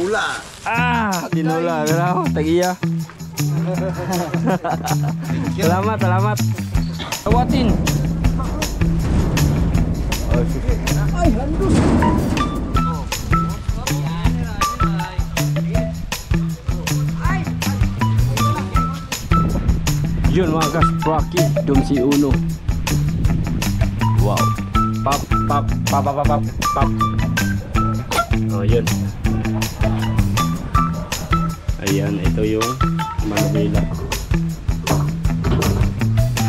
Tinula. Tinula. Pero tagiya. Salamat, salamat. Tawatin. Ay, handus. Yun mga kaspraki, dum si Uno. Wow. Pap, pap, pap, pap, pap, pap. Oh, yun. Ayan, ito yung manubila.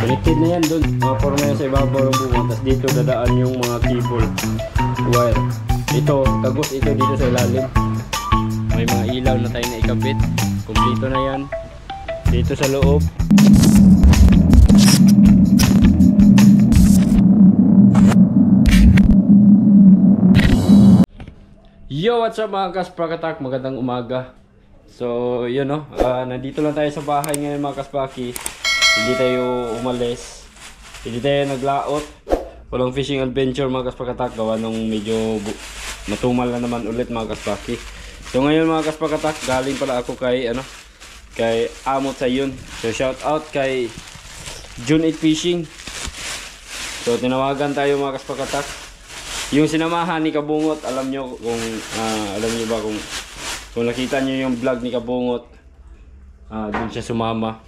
Connected na yan dun. Forma yan sa ibabaw ng bunga. Tapos dito dadaan yung mga cable wire. Ito, tagos ito dito sa ilalim. May mga ilaw na tayo na ikabit. Kompleto na yan. Dito sa loob. Yo, what's up mga kasprakatak? Magandang umaga. So, yun no. Nandito lang tayo sa bahay ngayon mga kaspaki. Hindi tayo umalis. Hindi tayo naglaot. Walang fishing adventure mga kasprakatak. Gawa nung medyo matumal na naman ulit mga kaspaki. So, ngayon mga kasprakatak, galing pala ako kay kay Amot sa yun. So, shout out kay June 8 Fishing. So, tinawagan tayo mga kasprakatak. Yung sinamahan ni Kabungot, alam nyo ba kung nakita nyo yung vlog ni Kabungot, dun siya sumama.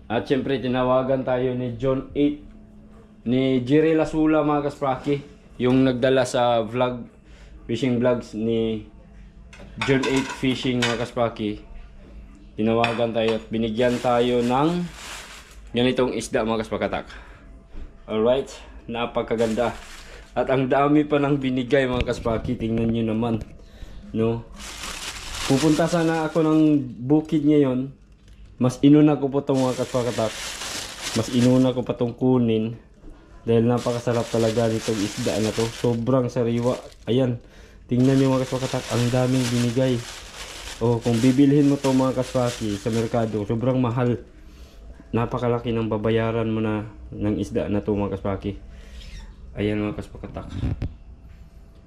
At syempre tinawagan tayo ni John 8, ni Jerry Lasula mga kaspraki, yung nagdala sa vlog, fishing vlogs ni John 8 Fishing mga kaspraki. Tinawagan tayo at binigyan tayo ng ganitong isda mga kaspakatak. Alright, napakaganda. At ang dami pa ng binigay mga kaspaki. Tingnan nyo naman, no? Pupunta sana ako ng bukid ngayon. Mas inuna ko po itong mga kaspakatak. Mas inuna ko pa itong kunin. Dahil napakasarap talaga nitong isda na to. Sobrang sariwa. Ayan, tingnan nyo mga kaspakatak. Ang daming binigay. Oh, kung bibilhin mo to mga kaspaki sa merkado, sobrang mahal. Napakalaki ng babayaran mo na ng isda na to mga kaspaki. Ayan mga kaspakatak.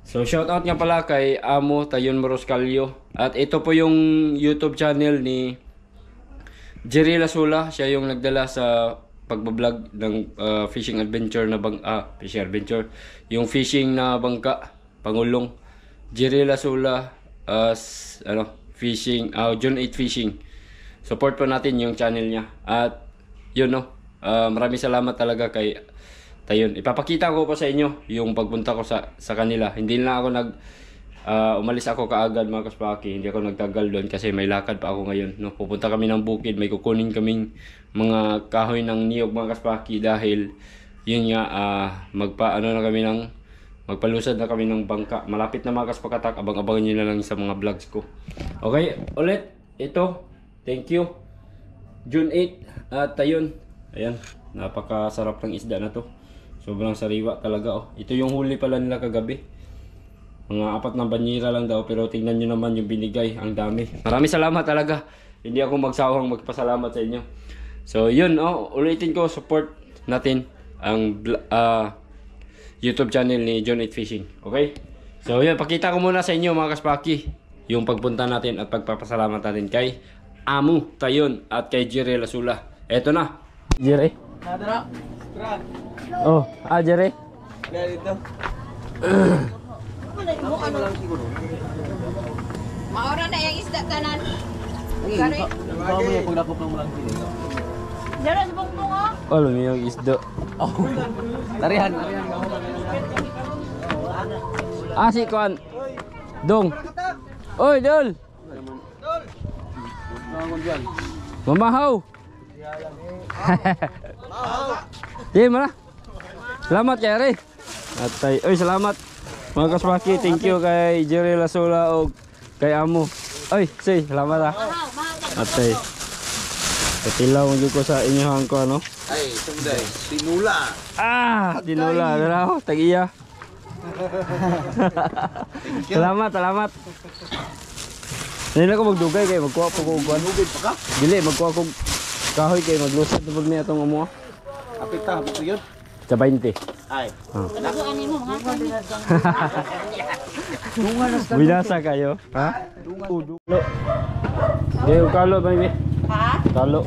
So shoutout nga pala kay Amo Tayon Moroscalio. At ito po yung YouTube channel ni Jerry Lasula. Siya yung nagdala sa pagbablog ng fishing adventure na fishing adventure. Yung fishing na bangka, Pangulong. Jerry Lasula fishing, John 8 Fishing. Support po natin yung channel niya. At yun no, maraming salamat talaga kay Tayon. Ipapakita ko po sa inyo yung pagpunta ko sa kanila. Hindi na ako umalis ako kaagad mga kaspaki. Hindi ako nagtagal doon kasi may lakad pa ako ngayon. No? Pupunta kami ng bukid. May kukunin kaming mga kahoy ng niyog mga kaspaki dahil yun nga magpalusad na kami ng bangka. Malapit na mga kaspakatak. Abang-abangan nyo na lang sa mga vlogs ko. Okay, ulit. Ito. Thank you. June 8 at Tayon. Ayan. Napakasarap ng isda na to. Sobrang sariwa talaga oh. Ito yung huli pala nila kagabi. Mga 4 na banyera lang daw, pero tingnan nyo naman yung binigay, ang dami. Maraming salamat talaga. Hindi ako magsawang magpasalamat sa inyo. So yun oh, ulitin ko, support natin ang YouTube channel ni John 8 Fishing. Okay? So yun, pakita ko muna sa inyo mga kaspaki yung pagpunta natin at pagpapasalamat natin kay Amo Tayon at kay Jerry Lasula. Eto na. Jerry. Nadra. Oh, Jerry. Dito. Maura na yung isda tanan. Kari. Ikaw mo yung paglapok ng malang sili. Dara sa bungtong oh. Alam mo yung isda. Larihan. Si Kwan. Dong. Oy, Dol. Mamahaw. Di mana? Selamat Jerry. Atay, oy salamat. Mga kaspaki, thank you kay Jerry Lasula o kay Amo. Oy, say salamat Atay. Katilaw mo ko sa inyohan ko ano? Ay, sunday. Tinula. Tinula. Dalaw, tagiya. Salamat. Nila ko magdugay kay magkuha po ko uguan. Lugid pa ka? Dili, magkuha ko kahoy kay maglusad na pag niya itong amo. Apita, hapit ko yun. Sa 20. Ay. Naguan mo mga Binasa kayo? Ha? Dulo. Gayo kalo ba ni? Ha? Kalo.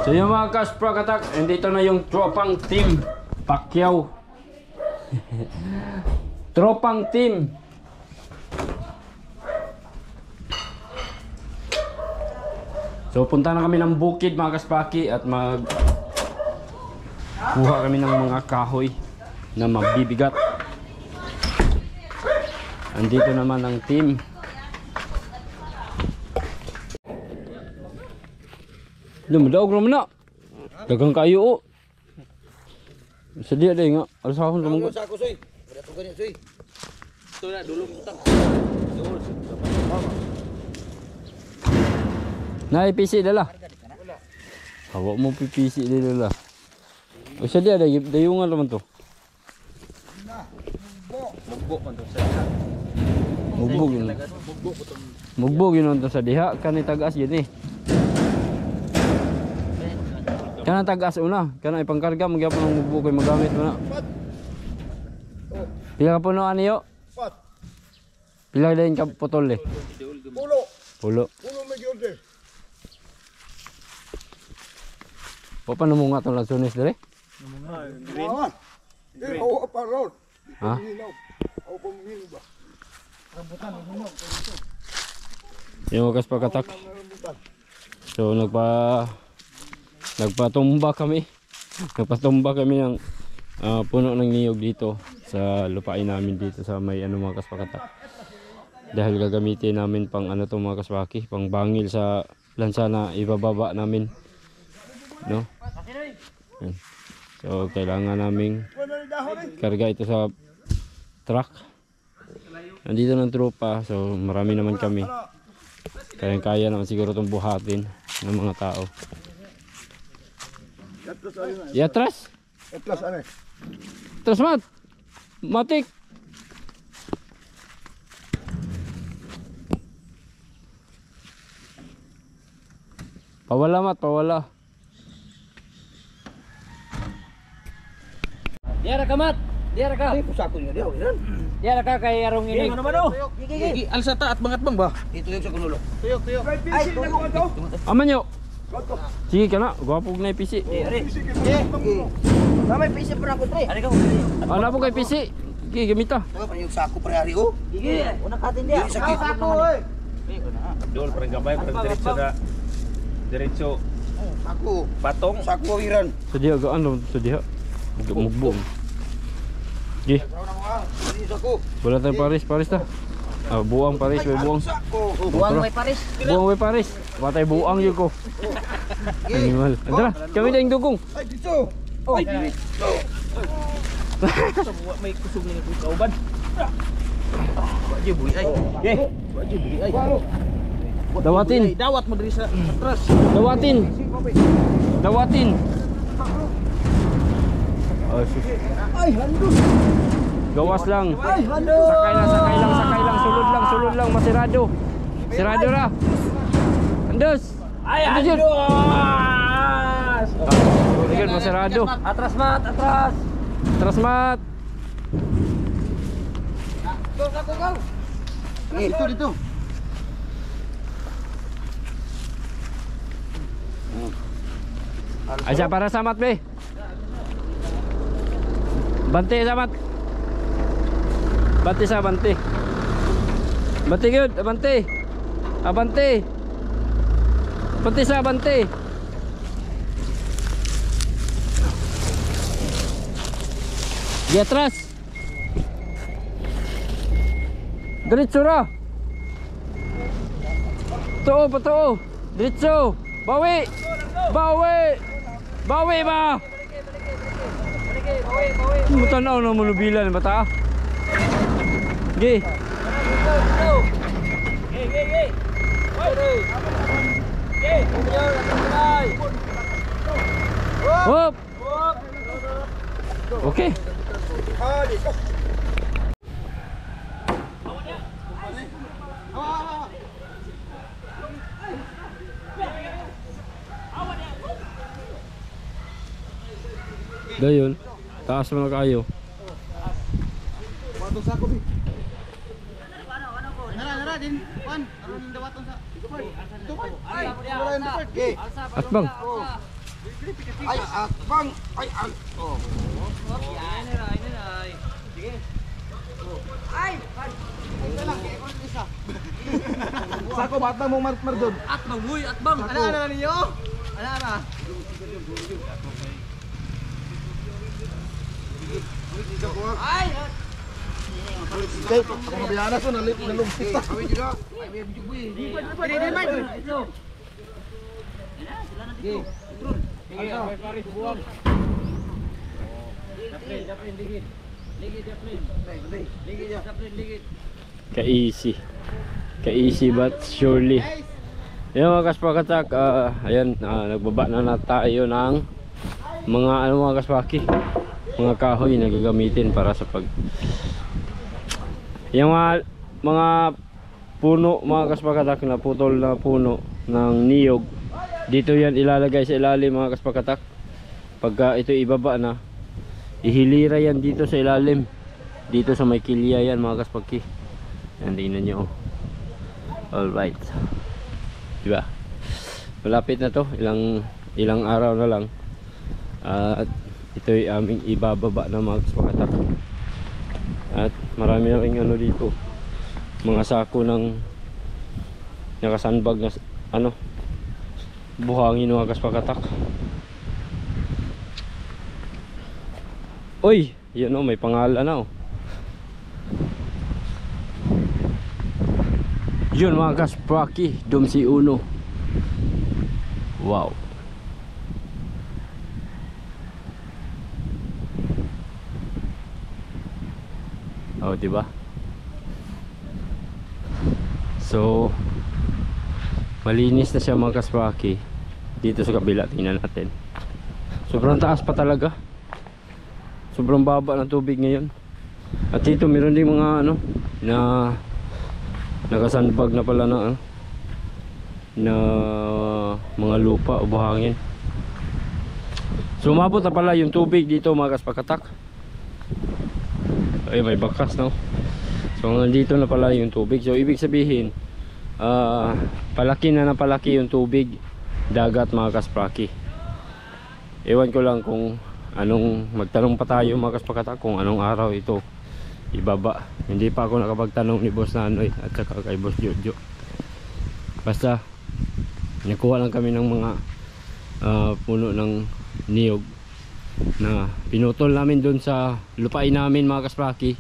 So yung mga Kaspro Katak, andito na yung tropang team Pacquiao. Tropang team. So punta na kami ng bukid mga Kaspaki at kuha kami ng mga kahoy na mabibigat. Andito naman ang team. Lumadaog naman na. Dagang kayo o. Sedia deh nga. Alas akong lumang. Sa ako soy. Wala to ganyan soy. Ito na dulong utang. Na PC dala. Hawak mo PC dala. O sedia deh dayungan naman to. Mugbok man to sa. Mugbog yun. Mugbog yun to sa diha. Kani tagas yun eh. Kana tagas una, kana ipangkarga magyapon ng mugbog koy magamit mo na. Pila ka puno aniyo? Pila din ka putol eh? Pulo. Pulo medyo de. Pa namunga tong lansones dire? Namunga. Green. Oo pa road. Ha? Oo pa mino ba? Rambutan mo. Yung wakas pagkatak. So nagpatumba kami. Nagpatumba kami ng puno ng niyog dito sa lupain namin dito sa may mga kaspakatak. Dahil gagamitin namin pang to mga kaswaki, pang bangil sa lansa na ibababa namin. No? Yan. So kailangan naming karga ito sa truck. Nandito ng tropa, so marami naman kami. Kaya naman siguro itong buhatin ng mga tao. Atras? Atlas ane. Atras mat. Matik. Pawala mat, pawala. Diara ka mat. Diara ka. Ay pusako niyo diaw yan. Diara ka kay arong ini. Ano ba do? Gigi alsata at bangat bang ba? Ito yung sa kunulo. Tuyok. Ay mo to. Aman yo. Sige ka na, gwapo na yung PC. Mamay pisa pa ako tre. Ari ka mo. Ano po kay PC? Sige, gamita. Ito pa yung sako pre ari oh. Gigi, una katin dia. Sako oy. Dol parang gabay parang diretso na. Diretso Sako. patong. Sako wiran. Sa diha, gaan lang sa diha. Mugbong. Sige, Sako. wala tayong Paris ta. Buang Paris, may buang. Sako. Buwang may Paris. Buang may Paris. Watay buang yun ko. Animal. Andra, kami na yung dugong. Ay dito. Ay, may kusog na yung kauban. Wajib buhi ay. Wajib buhi ay. Dawatin. Dawat mo diri sa atras. Dawatin. Dawatin. Oh, sus. Ay handus. Gawas lang. Ay handus. Sakay lang. Sulod lang. Masirado. Sirado ra. Andos. Ay, Andos. Sige, masirado. Atras mat, atras. Atras mat. Go. Dito. Aja para samat be. Bante samat. Bante sa bante. Bante good, abante. Abante. Bante sa bante. Di atras. Diretso ra. Totoo. Diretso. Bawi. Bawi ba? Mutanaw na manubilan bata. Gi. Hop. Okay. Dayon. Taas mo na kayo. Watong sa ako, bi. At bang. Ay, bang. Ay, ay. Oh. Sako bata mo marjod. At bang, huy, at bang. Ana ninyo? Ana. Ay! Okay, ako mabiyana ko nalumpit ta. Kami juga. Ay, may bujug buhi. Pwede man. Ito. Sige, may paris buwang. Ka-easy. Ka-easy but surely. Ayan mga kaspakatak, ayan, nagbaba na tayo ng mga mga kaspaki, mga kahoy na gagamitin para sa yung mga puno mga kaspakatak na putol na puno ng niyog. Dito yan ilalagay sa ilalim mga kaspakatak. Pagka ito ibaba na, ihilira yan dito sa ilalim, dito sa may kilya yan mga kaspaki. Yan, tingnan nyo. Alright, diba? Malapit na to, ilang araw na lang at ito'y aming ibababa na mga kaspakatak. At marami na rin ano dito, mga sako ng nakasanbag na ano, buhangin mga kaspakatak. Uy, yun o, may pangalan na o. Yun mga kaspaki, Dumsi Uno. Wow. Oh, diba? So malinis na siya mga kaspaki. Dito sa kabila, tingnan natin. Sobrang taas pa talaga. Sobrang baba ng tubig ngayon. At dito meron din mga ano na nakasanbag na pala na na mga lupa o buhangin. So umabot na pala yung tubig dito mga kaspakatak. Ay, may bakas no. So nandito na pala yung tubig. So ibig sabihin palaki na palaki yung tubig dagat mga kaspaki. Ewan ko lang kung anong, magtanong pa tayo mga kaspakatak kung anong araw ito ibaba. Hindi pa ako nakapagtanong ni Boss Nanoy at saka kay Boss Jojo. Basta nakuha lang kami ng mga puno ng niyog na pinutol namin doon sa lupain namin mga kaspaki.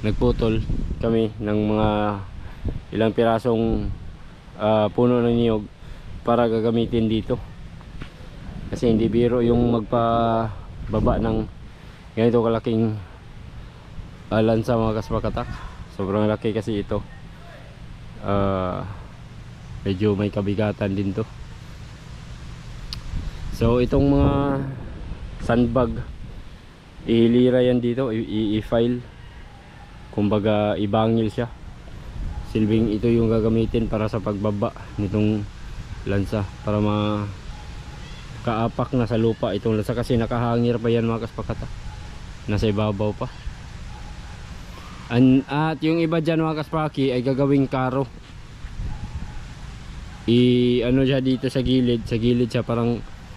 Nagputol kami ng mga ilang pirasong puno ng niyog para gagamitin dito, kasi hindi biro yung magpababa ng ganito kalaking lansa mga kaspakatak. Sobrang laki kasi ito. Medyo may kabigatan din to. So itong mga sandbag, ihilira yan dito, i-file, kumbaga ibangil siya. Silbing ito yung gagamitin para sa pagbaba nitong lansa, para makaapak na sa lupa itong lansa, kasi nakahangir pa yan mga kaspakatak, nasa ibabaw pa. At yung iba dyan mga kaspaki ay gagawing karo. Ano siya dito sa gilid siya,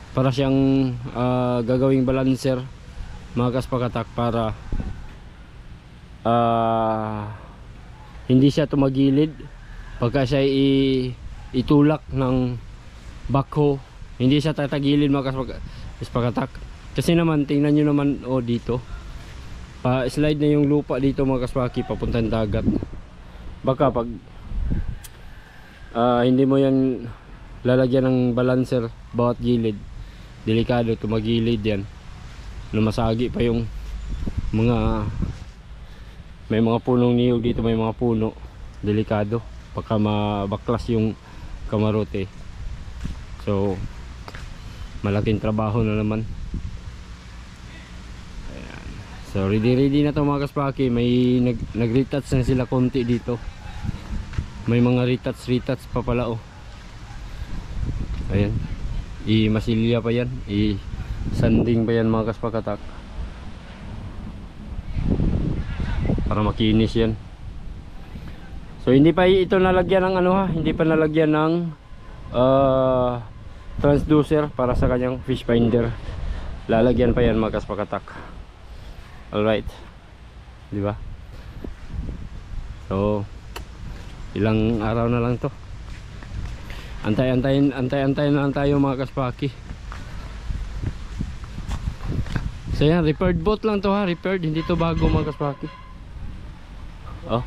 para siyang gagawing balancer mga kaspakatak, para hindi siya tumagilid pagka siya itulak ng backhoe, hindi siya tatagilid mga kaspakatak. Kasi naman tingnan nyo naman dito, slide na yung lupa dito mga kaspaki papuntang dagat. Baka pag hindi mo yan lalagyan ng balancer bawat gilid, delikado tumagilid yan, lumasagi pa yung mga, may mga punong niyog dito, may mga puno, delikado pagka mabaklas yung kamarote. So malaking trabaho na naman. Ayan. So ready na to mga kaspaki. May nag-retouch na sila konti dito, may mga retouch pa pala ayan, i-masilya pa yan, i-sanding pa yan mga kaspakatak. para makinis yan. So hindi pa ito nalagyan ng ano ha, hindi pa nalagyan ng transducer para sa kanyang fish finder. Lalagyan pa yan mga kaspakatak. Alright, di ba? So ilang araw na lang to. Antay-antayin na lang tayo mga kaspaki. So yan, repaired boat lang to ha, repaired, hindi to bago mga kaspaki. Oh,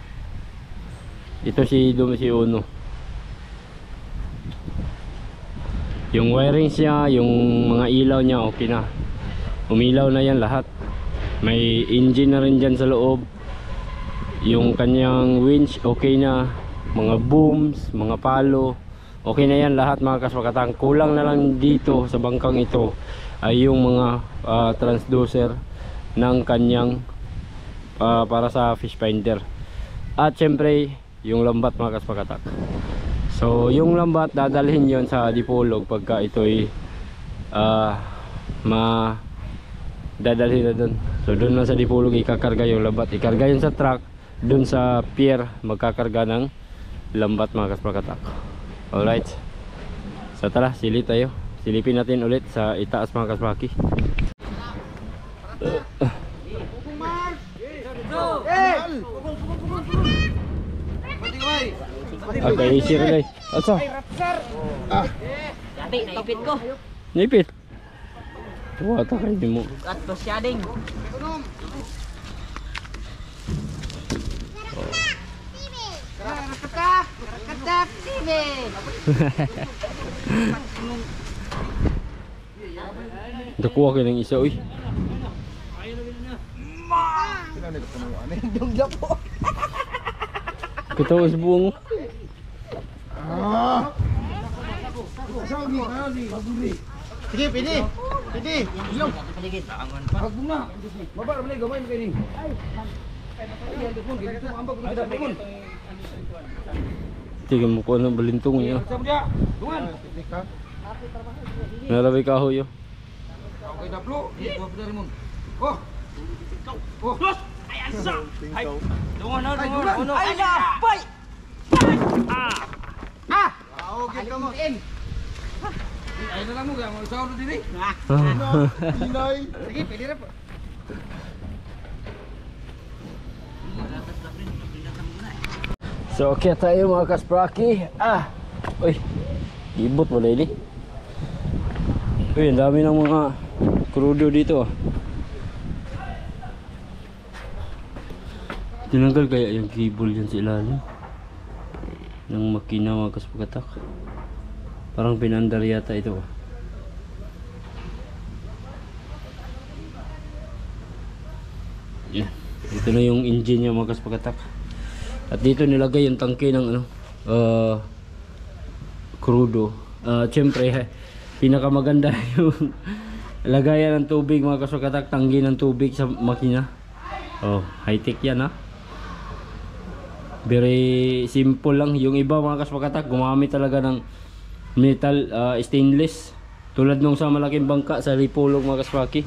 ito si Uno. Yung wiring siya, yung mga ilaw niya okay na, umilaw na yan lahat. May engine na rin dyan sa loob. Yung kanyang winch okay na, mga booms, mga palo okay na yan lahat mga kaspakatang. Kulang na lang dito sa bangkang ito ay yung mga transducer ng kanyang para sa fish finder, at syempre yung lambat mga kaspakatak. So yung lambat dadalhin yon sa Dipolog pagka ito'y dadalhin na dun. So dun lang sa Dipolog ikakarga yung lambat, ikarga yun sa truck, dun sa pier magkakarga ng lambat mga kaspakatak. Alright, so tara, silip tayo. Silipin natin ulit sa itaas mga kaspaki. Okay, easy rin. Asa? Dati, naipit ko. Nipit. Tuwata kayo mo. At pasyading. Rakatak, TV. Dakuha kayo ng isa, uy. Katawas buong. Sige, pwede. Pwede. Tiga mo ko ng balintong niya. Nalabay kahoy yo. Okay, daplo. Ito pa rin mo. Oh. Ay, napay! Okay ka mo. Ay na lang mo kaya mo sa ulo diri. Inay. Sige, pwede ra po. So okay tayo mga kaspraki. Uy, ibot mo daily. Uy, ang dami ng mga crudo dito. Tinanggal kaya yung cable dyan sa ilalim ng makina mga kaspakatak. Parang pinandar yata ito. Yan, ito na yung engine niya mga kaspakatak. At dito nilagay yung tangke ng crudo. Siyempre pinakamaganda yung lagayan ng tubig mga kaspakatak, tanggi ng tubig sa makina. Oh, high tech yan ha. Very simple lang. Yung iba mga kaspakatak gumamit talaga ng metal, stainless, tulad nung sa malaking bangka sa Dipolog mga kaspaki.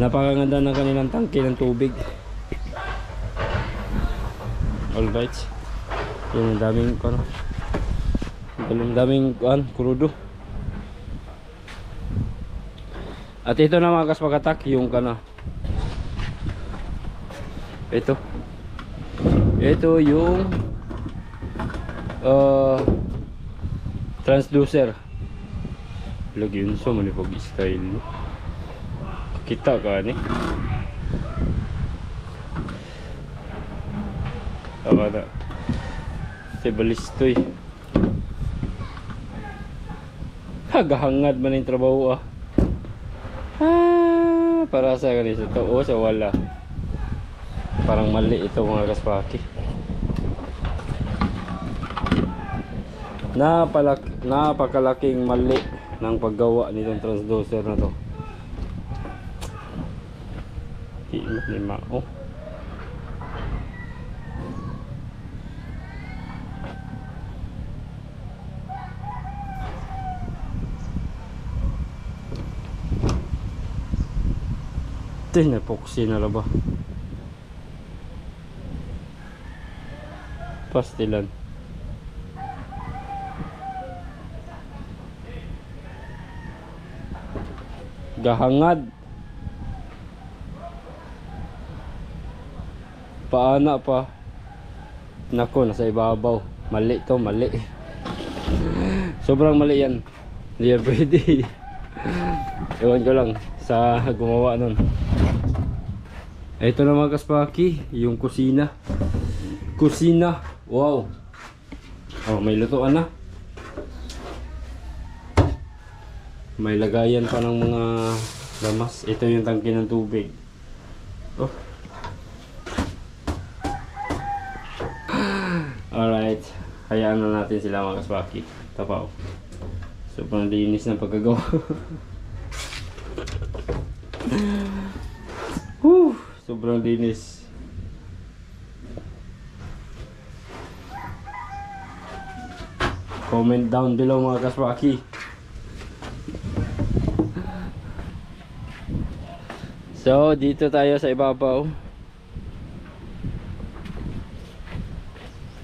Napakaganda ng kanilang tangke ng tubig. Alright, yun, daming crudo. At ito na mga kaspakatak yung ito yung transducer. Lagyan sa manipag style no? Kita ka ni tama na balistoy. Hagahangad man yung trabaho para sa kanisa to o sa wala. Parang mali ito mga kaspaki. Napakalaking mali ng paggawa nitong transducer na to. Lima. Oh. Ito na epoxy na ba? Pastilan. Gahangad. Paana pa. Nako, nasa ibabaw. Mali to, mali. Sobrang mali yan. Hindi yan pwede. Ewan ko lang sa gumawa nun. Ito na mga kaspaki, yung kusina. Kusina. Wow. Oh, may lutuan na. May lagayan pa ng mga lamas. Ito yung tangke ng tubig. Oh. Alright. Hayaan na natin sila mga kaspaki. Tapaw. Sobrang linis ng pagkagawa. Sobrang linis. Comment down below mga kaspaki. So, dito tayo sa ibabaw.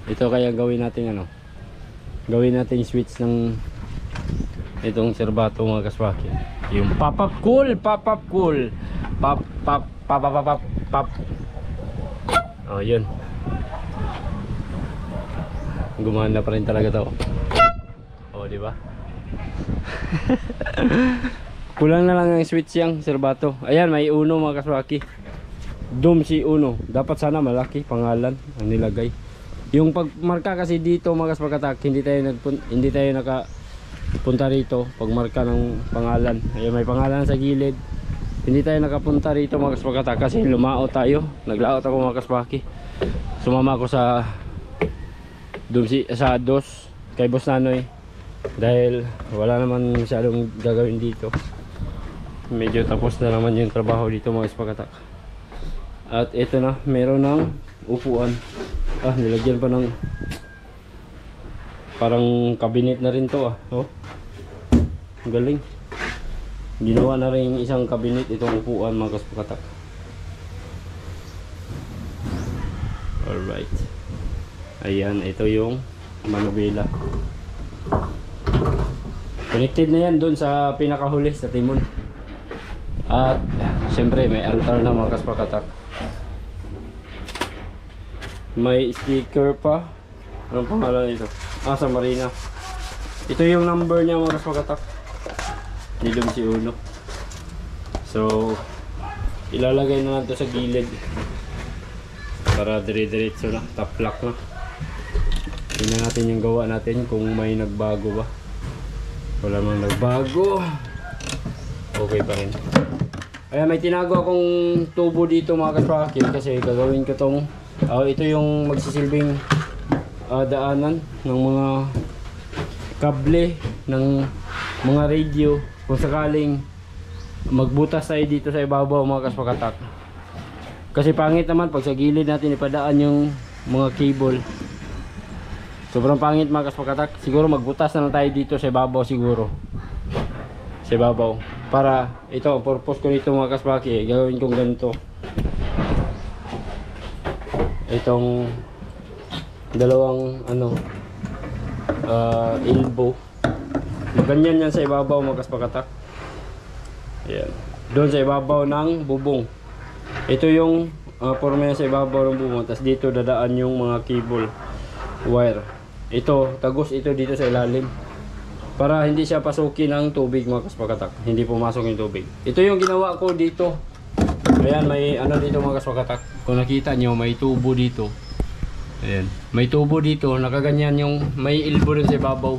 Ito kaya gawin natin ano. Gawin natin switch ng itong serbato mga kaspaki. Yung pop-up cool, pop-up cool. Pop, pop, pop, pop, pop, pop. Oh, yun. Gumana pa rin talaga to. Oh, di ba? Kulang na lang ang switch yang serbato. Ayan, may uno mga kaswaki. Doom si uno. Dapat sana malaki pangalan ang nilagay. Yung pagmarka kasi dito mga kaspakatak, hindi tayo nakapunta rito pagmarka ng pangalan. Ayan, may pangalan sa gilid. Hindi tayo nakapunta rito mga kaspakatak kasi lumao tayo. Naglaot ako mga kaspaki. Sumama ako sa sa dos kay Boss Nanoy dahil wala naman masyadong gagawin dito. Medyo tapos na naman yung trabaho dito mga kaspakatak. At ito na, meron ng upuan. Nilagyan pa ng parang cabinet na rin to. Oh, galing. Ginawa na rin isang cabinet itong upuan mga kaspakatak. Alright. Ayan, ito yung manubela. Connected na yan doon sa pinakahuli sa timon. At siyempre may altar na mga kaspakatak. May sticker pa. Anong pangalan nito? Sa Marina. Ito yung number niya mga kaspakatak. Nilum si Uno. So ilalagay na lang ito sa gilid para dire-diretso na, taplak na. Tingnan natin yung gawa natin kung may nagbago ba. Wala mang nagbago. Okay pa rin. Ayan, may tinago akong tubo dito mga kaspaki kasi gagawin ko tong ito yung magsisilbing daanan ng mga kable ng mga radio kung sakaling magbutas tayo dito sa ibabaw mga kaspakatak. Kasi pangit naman pag sa gilid natin ipadaan yung mga cable. Sobrang pangit mga kaspakatak. Siguro magbutas na lang tayo dito sa ibabaw siguro. Sa ibabaw. Para ito, purpose ko nito mga kaspaki, gagawin kong ganito. Itong dalawang elbow. Ganyan yan sa ibabaw mga kaspakatak. Ayan. Doon sa ibabaw ng bubong. Ito yung forma sa ibabaw ng bubong. Tapos dito dadaan yung mga cable wire. Ito, tagos ito dito sa ilalim. Para hindi siya pasukin ng tubig mga kaspakatak. Hindi pumasok yung tubig. Ito yung ginawa ko dito. Ayan, may dito mga kaspakatak. Kung nakita nyo, may tubo dito. Ayan. May tubo dito. Nakaganyan yung may elbow dun sa ibabaw.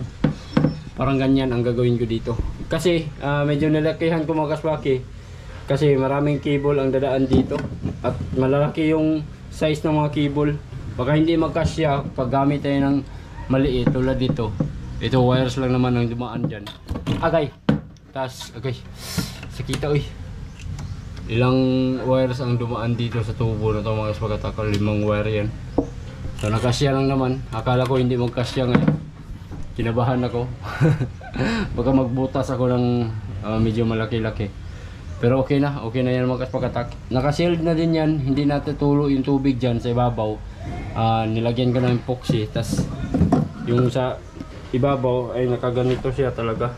Parang ganyan ang gagawin ko dito. Kasi medyo nalakihan ko mga kaspaki. Kasi maraming cable ang dadaan dito. At malalaki yung size ng mga cable. Baka hindi magkasya pag gamit tayo ng maliit tulad dito. Ito wires lang naman ang dumaan dyan. Agay. Tas, agay. Sakita uy. Ilang wires ang dumaan dito sa tubo na ito mga kaspakatak. 5 wire yan. So nakasya lang naman. Akala ko hindi magkasya ngayon. Kinabahan ako. Baka magbutas ako ng medyo malaki-laki. Pero okay na yan mga kaspakatak. Naka-sealed na din yan. Hindi natutulo yung tubig dyan sa ibabaw. nilagyan ko ng epoxy, tas yung sa ibabaw ay nakaganito siya talaga.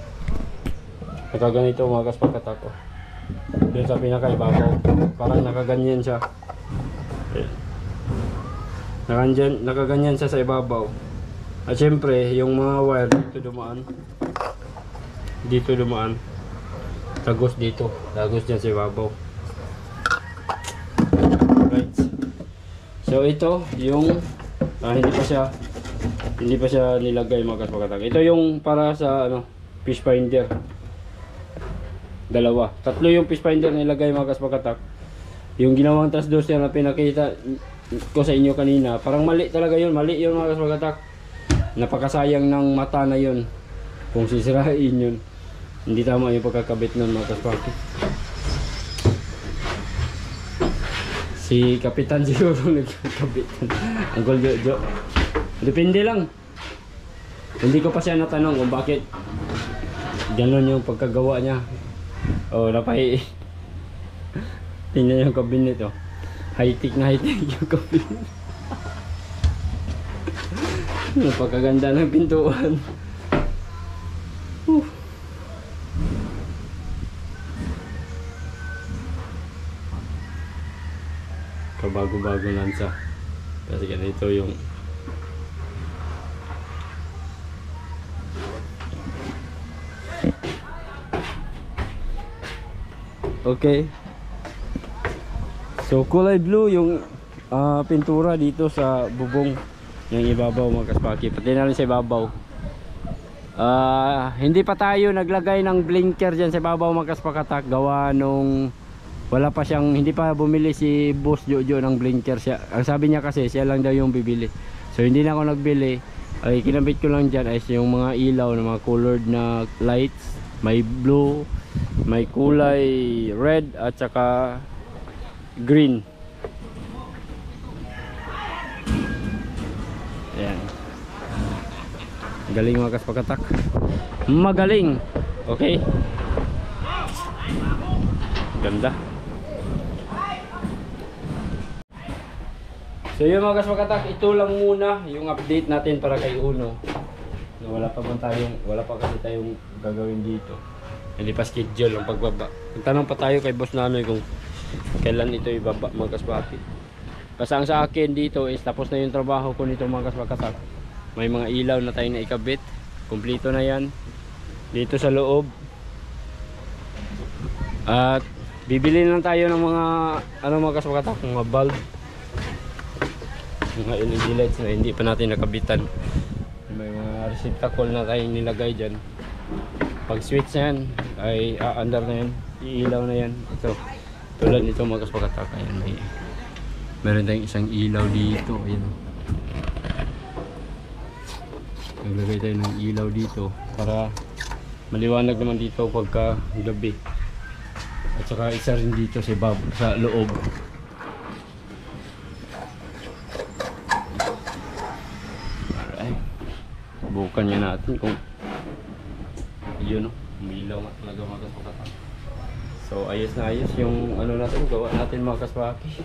Nakaganito mga kaspakatak ko. Doon sa pinaka ibabaw, parang nakaganyan siya. Nakaganyan siya sa ibabaw. At syempre, yung mga wire dito dumaan. Tagos dito, tagos dyan sa ibabaw. Right. So ito yung hindi pa siya nilagay mga kaspakatak. Ito yung para sa fish finder. Tatlo yung fish finder nilagay mga kaspakatak. Yung ginawang transducer na pinakita ko sa inyo kanina, parang mali talaga yun, mali yun mga kaspakatak. Napakasayang ng mata na yun kung sisirain yun. Hindi tama yung pagkakabit nun mga kaspakatak. Si Kapitan siguro nagkakabit. Uncle Jojo. Depende lang. Hindi ko pa siya natanong kung bakit ganon yung pagkagawa niya. Napay. Tingnan yung cabinet High-tech na high-tech yung cabinet. Napakaganda ng pintuan. Kabago-bago lang siya. Kasi ganito yung okay. So kulay blue yung pintura dito sa bubong yung ibabaw mga kaspaki. Pati na rin sa ibabaw. Hindi pa tayo naglagay ng blinker dyan sa ibabaw mga kaspakatak. Gawa nung wala pa siyang, hindi pa bumili si Boss Jojo ng blinker siya. Ang sabi niya kasi siya lang daw yung bibili. So hindi na ako nagbili. Ay kinabit ko lang dyan ay yung mga ilaw na mga colored na lights. May blue, may kulay red at saka green. Ayan. Galing mga kaspakatak. Magaling. Okay. Ganda. So yun mga kaspakatak, ito lang muna yung update natin para kay Uno. Wala pa kasi tayong gagawin dito. Hindi pa schedule ang pagbaba. Nagtanong pa tayo kay Boss Nanoy kung kailan ito ibaba mga kaspaki. Kasi ang sa akin dito is tapos na yung trabaho ko nito mga kaspakatak. May mga ilaw na tayo na ikabit. Kumpleto na yan. Dito sa loob. At bibili lang tayo ng mga mga kaspakatak, mga bulb. Mga LED lights na hindi pa natin nakabitan. May mga receptacle na tayong nilagay dyan. Pag switch na yan ay aandar na yan, iilaw na yan. Ito tulad nito mga kaspakatak. Ayan, meron tayong isang ilaw dito. Ayan, naglagay tayo ng ilaw dito para maliwanag naman dito pagka gabi. At saka isa rin dito sa loob. Bukan niya natin kung yun umilaw nga talaga mga kaspakatak. So ayos na ayos yung natin, gawa natin mga kaspaki.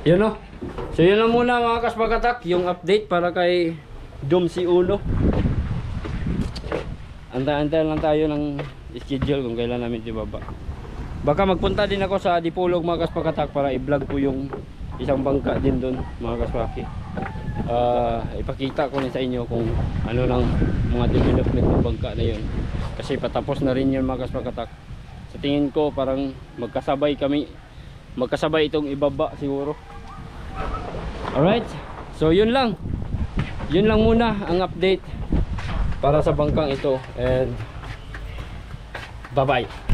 Yun so yun lang muna mga kaspakatak, yung update para kay Dumsi Uno. Antay-antay lang tayo ng schedule kung kailan namin ibaba. Baka magpunta din ako sa Dipolog mga kaspakatak para i-vlog ko yung isang bangka din doon mga kaspaki. Ipakita ko rin sa inyo kung ano ng mga development ng bangka na yun, kasi patapos na rin yun mga kaspakatak. Sa tingin ko parang magkasabay itong ibaba siguro. Alright, so yun lang muna ang update para sa bangkang ito, and bye bye.